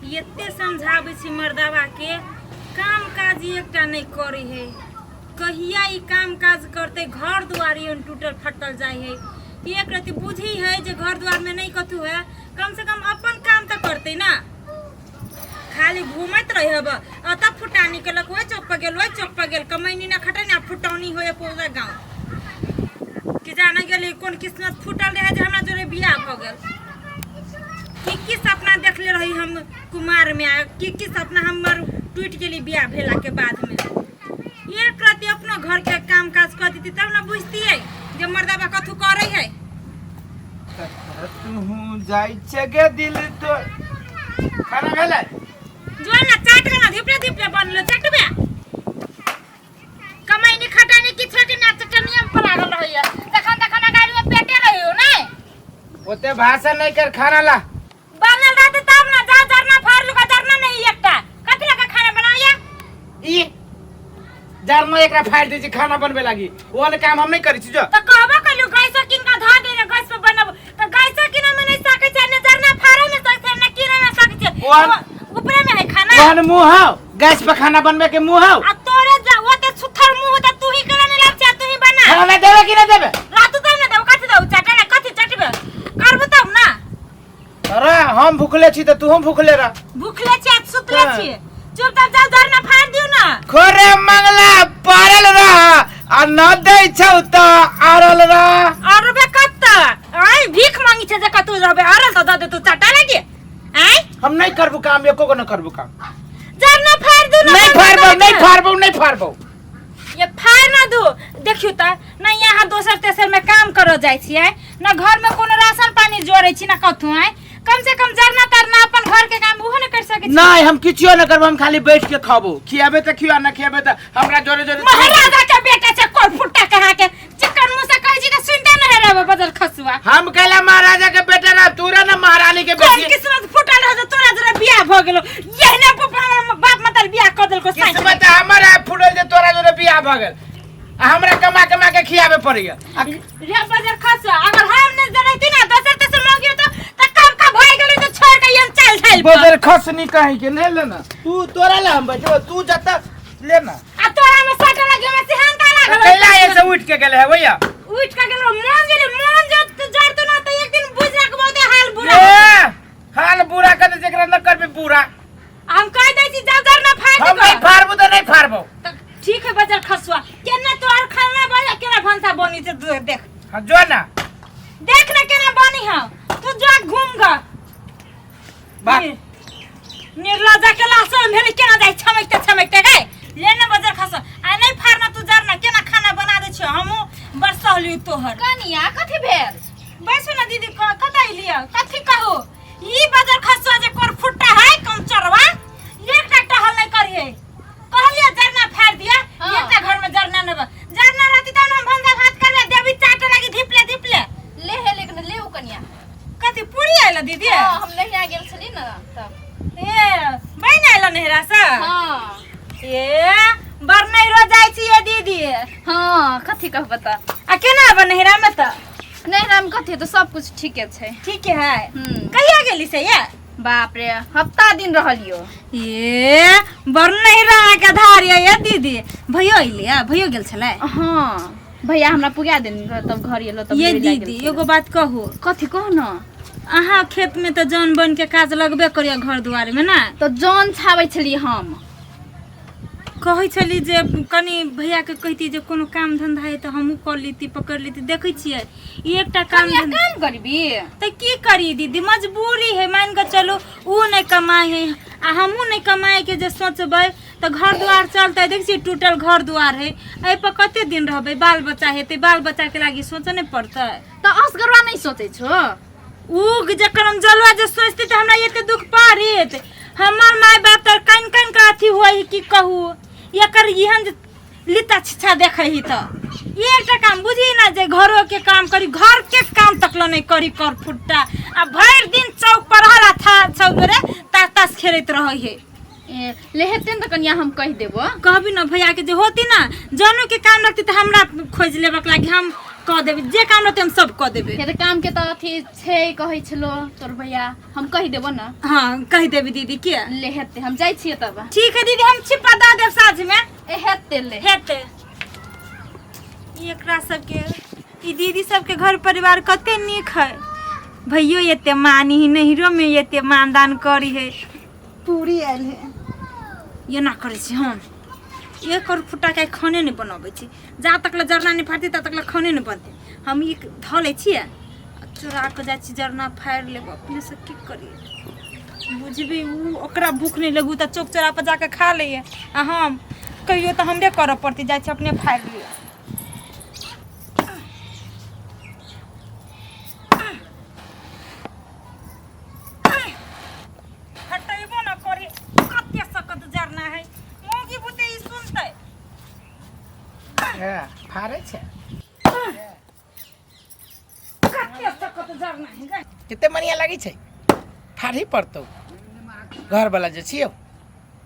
एते समझाबै छी मर्दावा के काम काज एकटा नहीं करे है। कहिया ई काम काज करते घर दुआर टूटल फटल जाए है। एक रति बुझी है जे घर द्वार में नहीं कथू है, कम से कम अपन काम तो करते ना। खाली घूमत रहे हब अता फुटानी केलक ओइ चौक पर गेल ओइ चौक पर गेल, कमैनी ना खटे ना फुटौनी होए पूरा गांव कि जाने गेली कोन किस्मत फुटल रहे जे हमरा जोरे बियाह भ गेल। की सपना देखले रही हम कुमार में, की सपना हमर टूट गेली बियाह भेला के बाद में। एक रति अपना घर के काम काज करती थी तब ना बुझती है जे मर्दाबा कथू करे है। तू जाई छगे दिल तो खाना भेले जो ना चाट के ना धिपले धिपले बनलो चटबे कमाईनी खटानी की छोटी ना चटनिया पर लागल रहिए। तखन तखन गाड़ी में पेटे रहियो नै ओते भाषा नहीं कर खाना ला बनल रहते तब ना जा जरना फाड़ लुका जरना नहीं एकटा कथि लगा खाना बनाइए ई जरना एकरा फाड़ दे छी खाना बनबे लागी ओने काम हम नहीं करी छी जो त कहबो कलु गैस किन का धा दे रे गैस पे बनब त गैस किन में नहीं सके छै ने जरना फाड़े में सके ने किन में सके छै ऊपर में है खाना ओने मुंह हाउ गैस पे खाना बनबे के मुंह हाउ आ तोरे जा ओते सुथर मुंह त तू ही करे नहीं लाग छै तू ही बना खाना देबे कि नहीं देबे रातू तब ने देब कथि देब चाटे ना कथि चटबे करबो तब ना। अरे हम भूखले छी त तू हम भूखले रह भूखले छी सुतले छी चुपचाप जा जरना फाड़ दियो ना। खोरे मंगला पारल रह आ न दै छौ त आरल रह और बे कत्त आई भीख मांगी छै जे कतू रहबे अरे त दे तू चाटा लगे आई हम नहीं करबो काम एको को न करबो काम जरना फाड़ दू ना नहीं फाड़बो ये फाड़ ना दू देखियो त ना यहाँ दोसर तेसर में काम करो जाय छियै ना घर में कोनो राशन पानी जोड़ै छी ना कथू आई कम से कम जरना तरना अपन घर के काम उहो न कर सके छी। नहीं हम किछो न करबो हम खाली बैठ के खाबो खियाबे त खिया न खियाबे त हमरा जोरे जोरे महाराजा के बेटा छै कोन फुट्टा कहा के चिकन मुंह से कहै छी त सुनते न रहबे बदल खसुआ हम कहला महाराजा के बेटा ना तोरा ना महारानी के कोन बेटी किस्मत फुटल रह तोरा जरा बियाह भ गेलो यही बाप मतलब बियाह क देलको साइड किस्मत हमरा फुटल जे तोरा जोरे बियाह भ गेल हमरा कमा कमा के खियाबे पड़िया रे बजर खसुआ अगर हम न जनैती ना दोसर तेसर मांगियो त कब का भय गेलै त छोड़ के यन चल चल बजर खसनी कहि के ले लेना तू तोरा ला हम बचबो तू जत लेना आ तोरा में सट लगे में सिहानता लागल कैला ऐसे उठ के गेले है भैया उठ के गेलो मन जत जरतो ना त एक दिन बुझा के बहुते हाल बुरा हाल बुरा कर जेकरा न करबे बुरा हम कह दै छी जर ना फाड़ हम नहीं फाड़बो त नहीं फाड़बो ठीक है बजर खसुआ केना तोर खाना बना केना भंसा बनी से देख हां जो ना देख ना केना बनी हां तू जा घूम ग बा निर्लजा के लासो भेल केना जाय छमकते गए लेने बजर खसुआ आ नहीं फाड़ना तू जरना केना खाना बना दे छ हमहु बरसौली तोहर कनिया कथि भेल बैसो ना दीदी कतै लिया कथि कहू ई बजर खसुआ जे कोर फुट्टा है कम चरवा एकटा टहल नहीं करिए कहलिए जरना फाड़ दिया एकटा घर में जरना न जरना रहती त हम भंजा भात करले देवी चाटे लगी धिपले ले हे लेकिन ले उ कनिया कथि पूरी आइला दीदी हम नहीं आ गेल छली न तब ए बहन आइला नेहरा से हां ए बर नहीं रो जाय छी ए दीदी हां कथि कह बता आ केना बन नेहरा में त नहीं राम कथि तो सब कुछ ठीके छै ठीक है कहिया गेली से ये बाप रे हफ्ता दिन रहलियो ए बर नहीं रहा के धारिया ये दीदी भयो आइले भयो गेल छले हां भैया हमरा पुगा देनी तब घर एलो तब ये दीदी एगो बात कहू कथि कह न अहाँ खेत में तो जौन बन के काज लगबे करिया घर दुआर में ना तो जौन छाबै छली हम कहै छली जे कनी भैया के कहती जे कोनो काम धंधा है तो हमहू कर लेती पकड़ लेती देखै छियै एकटा काम काम करबी त की करी दीदी मजबूरी है मान के चलो ऊ नहीं कमाए है आ हमहू नहीं कमाए के जे सोचबै तो घर द्वार चलते देख छी टूटल घर द्वार है ए पर कते दिन रहबे बाल बच्चा हेते बाल बच्चा के लागी सोचे नहीं पड़ते तो असगरवा नहीं सोचै छो ऊ जकर हम जलवा जे सोचते त हमरा एते दुख पारित हमर माय बाप त कन का अथी होई की कहू एकर इहन लिता छिछा देखै ही त एकटा काम बुझी ना जे घरो के काम करी घर के काम तक नहीं करी कर फुट्टा आ भर दिन चौक पर रहला था सब रे तास खेलत रहै है ले हेतन त कनिया हम कह देबो कहबी ना भैया के जे होती ना जानू के काम रखती त हमरा खोज लेबक लागी हम कह देबे जे काम रहते हम सब कह देबे। ये तो काम के तो अथी छे कहै छलो तोर भैया हम कहि देबो ना। हां कह देबे दीदी के ले हेते हम जाई छिए तब। ठीक है दीदी हम छिपा दा देब साँझ में। ए हेते ले हेते एकरा सबके ई दीदी सबके घर परिवार कते नीक है। भैयो एते मानी ही नहिरो में एते मानदान करी है। पूरी आयल है ये ना करे छी हम एक और फुटा के खाने नहीं बनाबै छी। जा तक ले जरना नहीं फाटती ता तक ले खाने नहीं बनते। हम ई ध ले छी चोरा के जा छी जरना फाड़ लेब अपने से की करी बुझबी ओकरा भूख नहीं लगू त चौक चौरा पर जाके खा लिए आ हम कहियो तो हमरे करऽ पड़ती जाय छी अपने फाड़ लिए। हटैबो ना करी कते सकत जरना है मोगी बुते ई सुनतै फाड़े छै कते सकत जरना है। कते बढ़िया लगी छै फाड़ी पड़तौ घर वाला जे छियौ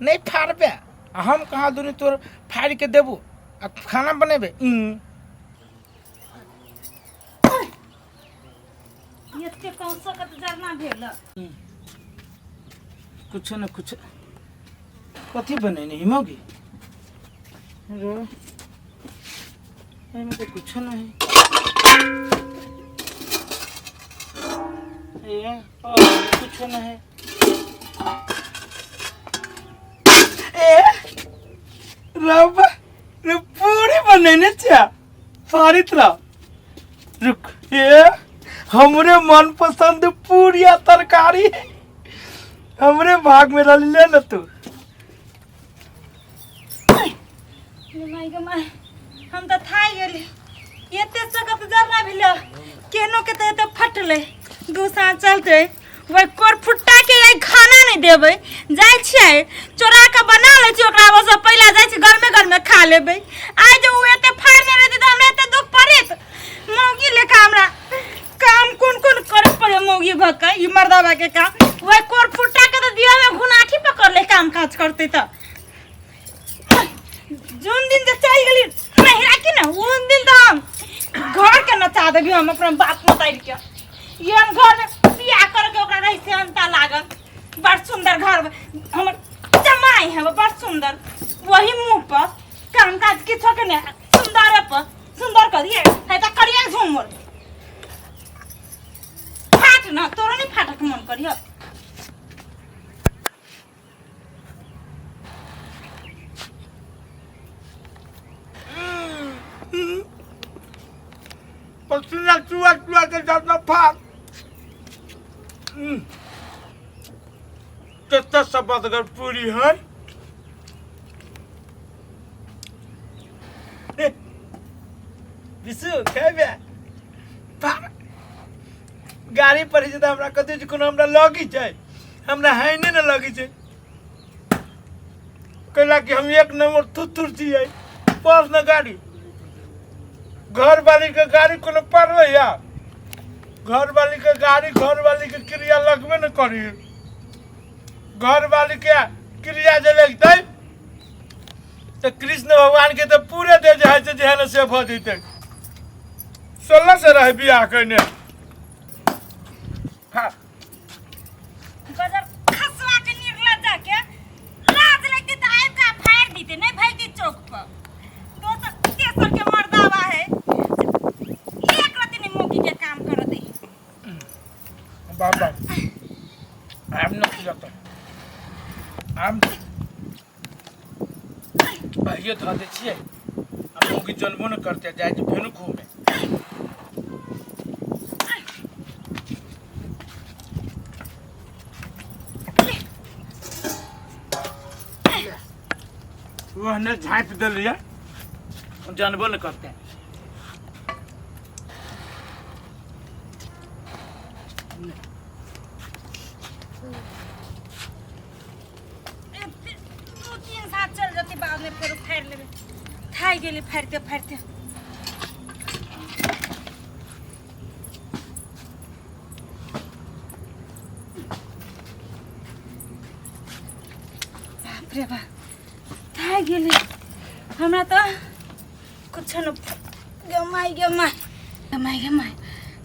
नहीं फाड़बे हम कहाँ दुनी तोर फाड़ के देबू आ खाना बनेबे। एते कौन सकत जरना भेल कुछ न कुछ कथी बनेने हिमोगी रो एमे तो कुछ नहीं ये और कुछ नहीं ए रब रे पूरी बनेने छा फारित रह रुक ये हमरे मन पसंद पूरी आ तरकारी है हमरे भाग में रल ले न तू। माय हम तो थाई गेली एते सकत जरना भेल केनो के तो फटले गुसा चलते वही कोर फुट्टा के आई खाना नहीं देबे जाय छिए चोरा के बना ले छी ओकरा बस पहला जाय छी घर में खा लेबे। आइ जो एते फाड़ने रहती त हमरा एते दुख पड़ित मौगी लेखा हमरा काम कोन करे पड़े मौगी भके ई मर्दावा के काम वही कोर फुट्टा के तो दिया में घुनाठी पकड़ ले काम काज करते त जोन दिन जे चल गेली नहिरा की ना उन दिन तो हम घर के नचा देबी हम अपना बाप मताई के ये हम घर में बियाह करके ओकरा रही से अंता लागल बड़ सुंदर घर हमर जमाई है बड़ सुंदर वही मुंह पर काम काज के छोके ने सुंदर पर सुंदर कर दिए है त करिया झूमर फाट ना तोरा नहीं फाटक मन करियो। पसीना चुआ चुआ के जाता फाड़ कितना सबत अगर पूरी है विशु खेबे फाड़ गाड़ी पर जे हमरा कते जे कोनो हमरा लगी छै हमरा है नै न लगी छै कला कि हम एक नंबर थुथुर छियै पास न गाड़ी घर वाली के गाड़ी कोनो पड़वे या घर वाली के गाड़ी घर वाली के क्रिया लगबे न करी घर वाली के क्रिया जे लगतै तो कृष्ण भगवान के तो पूरे दे जाय छै जेहन से भ जैतै 16 से रह बियाह करने हां गजर खसवा के निकला जाके लाज लगती त आइ का फाड़ दीते नहीं भाई चौक पर तो तेसर के मर्दावा है एक रति नहीं मौकी के काम कर दे बाबा आम न जाता आम भाइयो धो दे छियै हम मौकी जनबो न करते जाय छै फेनु घूमे वो ने झाँप दिलिए जानबो न करते दो तीन साथ चल जाती बाद में फिर फाड़ लेबे थाई गेली फाड़ते फाड़ते बाप रे बाप गेली हमरा तो कुछ न गमाई माय माय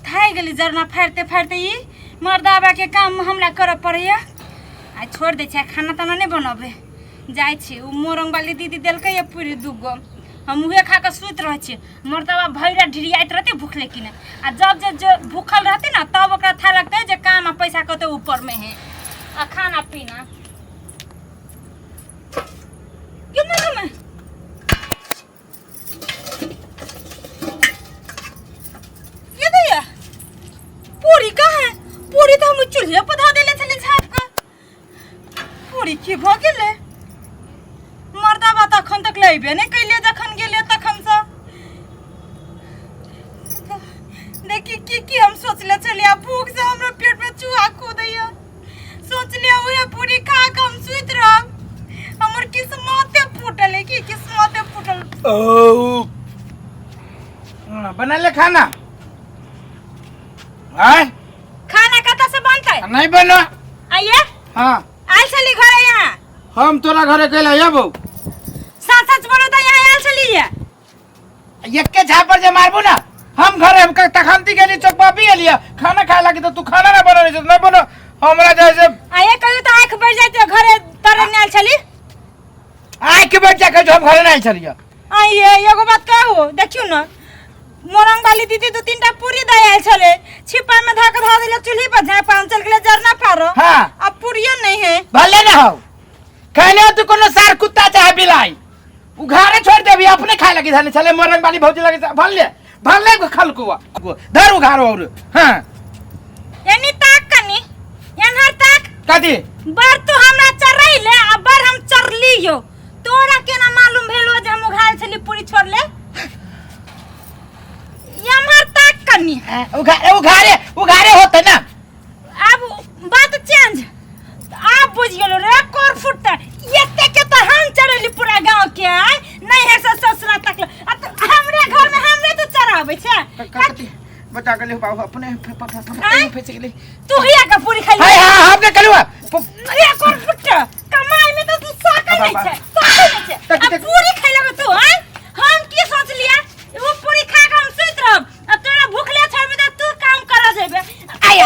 थाई गेली जरना फाड़ते फाड़ते ई मर्दाबा के काम हमरा करऽ पड़ैया। आ छोड़ दे छै खाना ताना नहीं बनबे जाय छी। उ मोरंग वाली दीदी देलकै ये पूरी दुगो हम उहे खा के सुत रह छी। मर्दाबा भैरा ढिरियाइत रहते भूखले कि नहीं। आ जब जो भूखल रहते ना तब ओकरा था लगते जे काम आ पैसा कते ऊपर में है आ खाना पीना मैं ये दैया पूरी कहाँ है? पूरी तो हम चूल्हे पर धो देले छले झाप के। पूरी की भ गेले? मर्दाबा तखन तक लइबे नहीं कैले जखन गेले तखन से। देखी की हम सोचले छलिया भूख से हमरा पेट में चूहा कूदैया। सोचलिया ओए पूरी खा के हम सुइत रहब। हमर किस्मते फूटल है की किस्मते फूटल। ओ बना ले खाना। आय खाना कता से बनतै? नहीं बनो। आइए हां आइल छली घरे यहाँ। हम तोरा घरे कैला आबो। सच सच बोलो त यहाँ आइल छली है। एके झापर जे मारबो ना हम घरे हम तखनती गेली चौपा पी गेलिया खाना खाए लागी तो तू खाना ना बना रही नहीं बनो हमरा जैसे। आइए कहियो त आंख बढ़ जाते घरे तरे नहीं आइल छली। आय के बेटा के हम घरे नहीं छलिया। आइए एगो बात कहू देखियो ना मोरंग वाली दीदी दो तीनटा पूरी दे आइल छले छिपा में धक धा देले चूल्ही पर झाप पान चल गेले जरना फारो। हां अब पूरीए नहीं है भले ना हो कहले तू कोनो सार कुत्ता चाहे बिलाई उ घरे छोड़ देबी अपने खाए लगी धाने चले मोरंग वाली भौजी लगे भले को खलकुआ धर उ घरो और। हां यानी ताक कनी यनहर ताक कदी बर तू हमरा चरैले अब बर हम चरलियो तोरा केना मालूम भेलो जे हम उघाल छली पूरी छोड़ले। यमहर ताक कनी उघारे होते ना। अब बात चेंज आप बुझ गेलो रे कोर फुट एते के तो हम चरली पूरा गांव के आय नहीं है ससुरा तक हमरे घर में हमरे तो चरावे छे। बता गले बाबू अपने फंस गेली तू हिया का पूरी खाई। हां हां हमने कलुआ रे कोर फुट कमाई में तो तू साका नहीं छे साका नहीं छे। अब पूरी खाई लेबे तू आय हम की सोच लिया वो पूरी खा के हम सुत रहब अब तोरा भूखले छोड़बे त तू काम कर जेबे। आय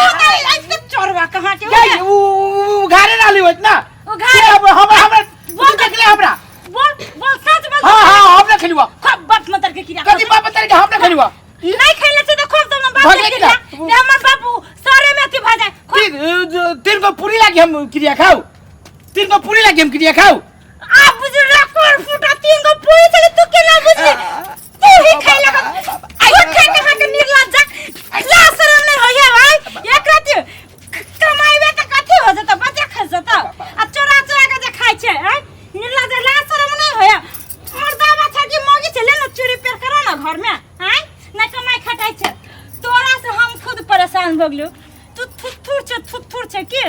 लाइफ के चोरवा कहां के ये उ घरे ना लिवत ना ओ घरे हमरा बोल देखले हमरा बोल सच बोल। हां हां हमने खलिवा खूब बात मतर के किरा कदी बाप तेरे के हमने खलिवा नहीं खैले से तो खूब तुम बात के किरा ते हमर बाबू सारे में थी भाजा तीन को पूरी लागी हम क्रिया खाओ तीन को पूरी लागी हम क्रिया खाओ। आ बुजुर्ग कोर फुटा तीन को पूरी चले तू के ना बुझले तू ही खैले आयो खाते खाते निर्लज्जा ला शरम नहीं होया भाई एक रात कमाईबे त कथि हो जत बच्चा खा जत आ चोरा चोरा के जे खाइ छे निर्लज्जा ला शरम नहीं होया। मर्दावा छ कि मोगी चले ना चोरी पेर करा ना घर में हैं ना कमाई खटाई छे तोरा से हम खुद परेशान भ गेलु। तू थुथुर छे के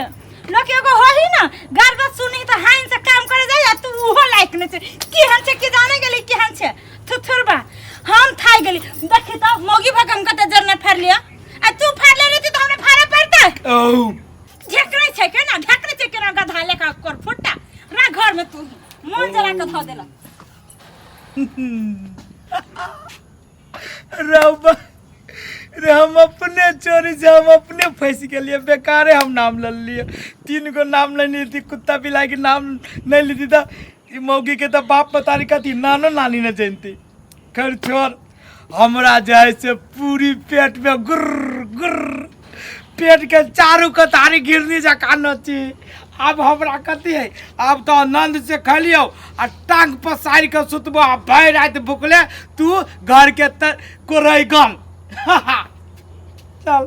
लोग एगो होही ना गाल बात सुनी त हाइन से काम करे जाय तू ओहो लायक न छे केहन छे कि जाने गेली केहन छे थुथुर बा हम थाई गेली देखि त मोगी भगम कते जरने फाड़ लिया आ तू फाड़ ले रही त हमरा फाड़े पड़ता। ओ झकरे छे के ना ढकरे छे के ना गधा लेका कर फुट्टा रा घर में तू मन जरा के ध देला। रब रे हम अपने चोरी से हम अपने फंस गेलिए बेकारे हम नाम ले लिए तीन को नाम नहीं ली कुत्ता बिलाई के नाम नहीं ली था मौगी के तो बाप बतारी का थी नानो नानी ने जानती। खैर छोड़ हमरा जैसे पूरी पेट में गुर्र गुर्र पेट के चारों कतारी गिरनी जा कान थी। अब हमरा कथी है अब तो आनंद से खलियो आ टांग पसार के सुतबो आ भर रात भूखले तू घर के को रह गल चल